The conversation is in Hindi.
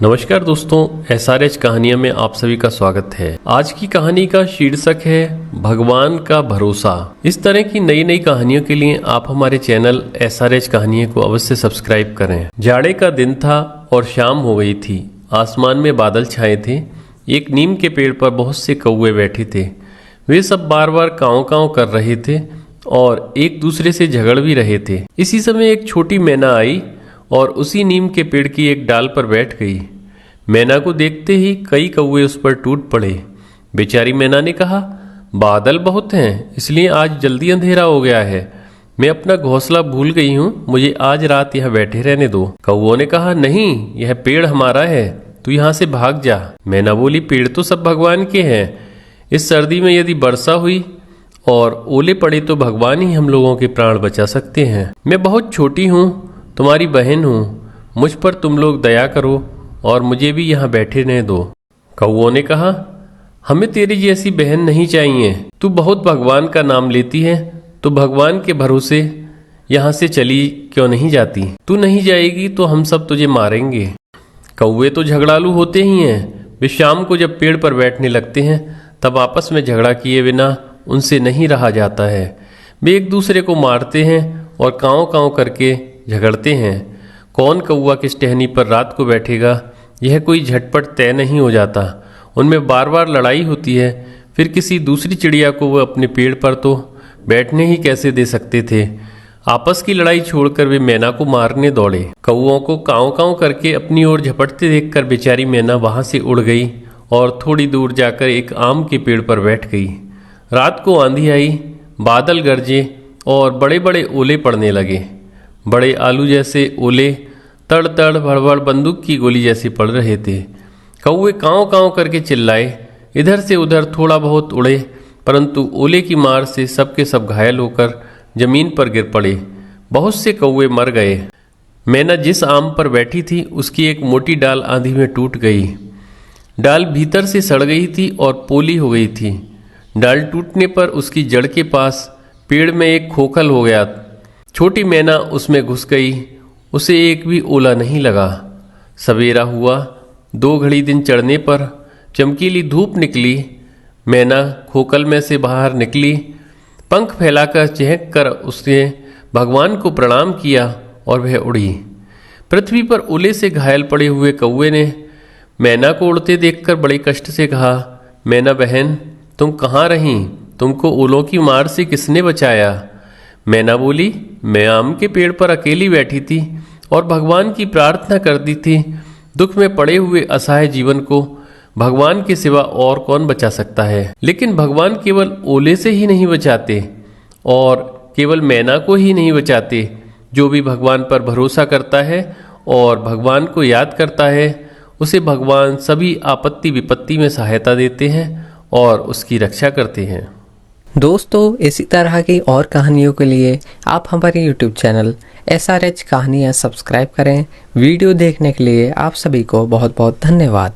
नमस्कार दोस्तों, SRH कहानियां में आप सभी का स्वागत है। आज की कहानी का शीर्षक है भगवान का भरोसा। इस तरह की नई नई कहानियों के लिए आप हमारे चैनल SRH कहानियां को अवश्य सब्सक्राइब करें। जाड़े का दिन था और शाम हो गई थी। आसमान में बादल छाए थे। एक नीम के पेड़ पर बहुत से कौवे बैठे थे। वे सब बार बार काँव काँव कर रहे थे और एक दूसरे से झगड़ भी रहे थे। इसी समय एक छोटी मैना आई और उसी नीम के पेड़ की एक डाल पर बैठ गई। मैना को देखते ही कई कौवे उस पर टूट पड़े। बेचारी मैना ने कहा, बादल बहुत हैं, इसलिए आज जल्दी अंधेरा हो गया है। मैं अपना घोंसला भूल गई हूँ, मुझे आज रात यहाँ बैठे रहने दो। कौवों ने कहा, नहीं, यह पेड़ हमारा है, तू यहाँ से भाग जा। मैना बोली, पेड़ तो सब भगवान के हैं। इस सर्दी में यदि वर्षा हुई और ओले पड़े तो भगवान ही हम लोगों के प्राण बचा सकते हैं। मैं बहुत छोटी हूँ, तुम्हारी बहन हूँ, मुझ पर तुम लोग दया करो और मुझे भी यहाँ बैठे रहने दो। कौवों ने कहा, हमें तेरी जैसी बहन नहीं चाहिए। तू बहुत भगवान का नाम लेती है, तो भगवान के भरोसे यहाँ से चली क्यों नहीं जाती? तू नहीं जाएगी तो हम सब तुझे मारेंगे। कौवे तो झगड़ालू होते ही हैं। वे शाम को जब पेड़ पर बैठने लगते हैं तब आपस में झगड़ा किए बिना उनसे नहीं रहा जाता है। वे एक दूसरे को मारते हैं और काँव काँव करके झगड़ते हैं। कौन कौवा किस टहनी पर रात को बैठेगा, यह कोई झटपट तय नहीं हो जाता। उनमें बार बार लड़ाई होती है। फिर किसी दूसरी चिड़िया को वो अपने पेड़ पर तो बैठने ही कैसे दे सकते थे। आपस की लड़ाई छोड़कर वे मैना को मारने दौड़े। कौवों को काँव काँव करके अपनी ओर झपटते देखकर बेचारी मैना वहाँ से उड़ गई और थोड़ी दूर जाकर एक आम के पेड़ पर बैठ गई। रात को आंधी आई, बादल गरजे और बड़े बड़े ओले पड़ने लगे। बड़े आलू जैसे ओले तड़ तड़ भड़बड़ बंदूक की गोली जैसे पड़ रहे थे। कौवे काँव काँव करके चिल्लाए, इधर से उधर थोड़ा बहुत उड़े, परंतु ओले की मार से सबके सब घायल होकर जमीन पर गिर पड़े। बहुत से कौवे मर गए। मैना जिस आम पर बैठी थी उसकी एक मोटी डाल आंधी में टूट गई। डाल भीतर से सड़ गई थी और पोली हो गई थी। डाल टूटने पर उसकी जड़ के पास पेड़ में एक खोखल हो गया। छोटी मैना उसमें घुस गई। उसे एक भी ओला नहीं लगा। सवेरा हुआ। 2 घड़ी दिन चढ़ने पर चमकीली धूप निकली। मैना खोखल में से बाहर निकली। पंख फैलाकर चहक कर उसने भगवान को प्रणाम किया और वह उड़ी। पृथ्वी पर ओले से घायल पड़े हुए कौवे ने मैना को उड़ते देखकर बड़े कष्ट से कहा, मैना बहन, तुम कहाँ रहीं? तुमको ओलों की मार से किसने बचाया? मैना बोली, मैं आम के पेड़ पर अकेली बैठी थी और भगवान की प्रार्थना करती थी। दुख में पड़े हुए असहाय जीवन को भगवान के सिवा और कौन बचा सकता है? लेकिन भगवान केवल ओले से ही नहीं बचाते और केवल मैना को ही नहीं बचाते। जो भी भगवान पर भरोसा करता है और भगवान को याद करता है, उसे भगवान सभी आपत्ति विपत्ति में सहायता देते हैं और उसकी रक्षा करते हैं। दोस्तों, इसी तरह की और कहानियों के लिए आप हमारे YouTube चैनल SRH कहानियाँ सब्सक्राइब करें। वीडियो देखने के लिए आप सभी को बहुत बहुत धन्यवाद।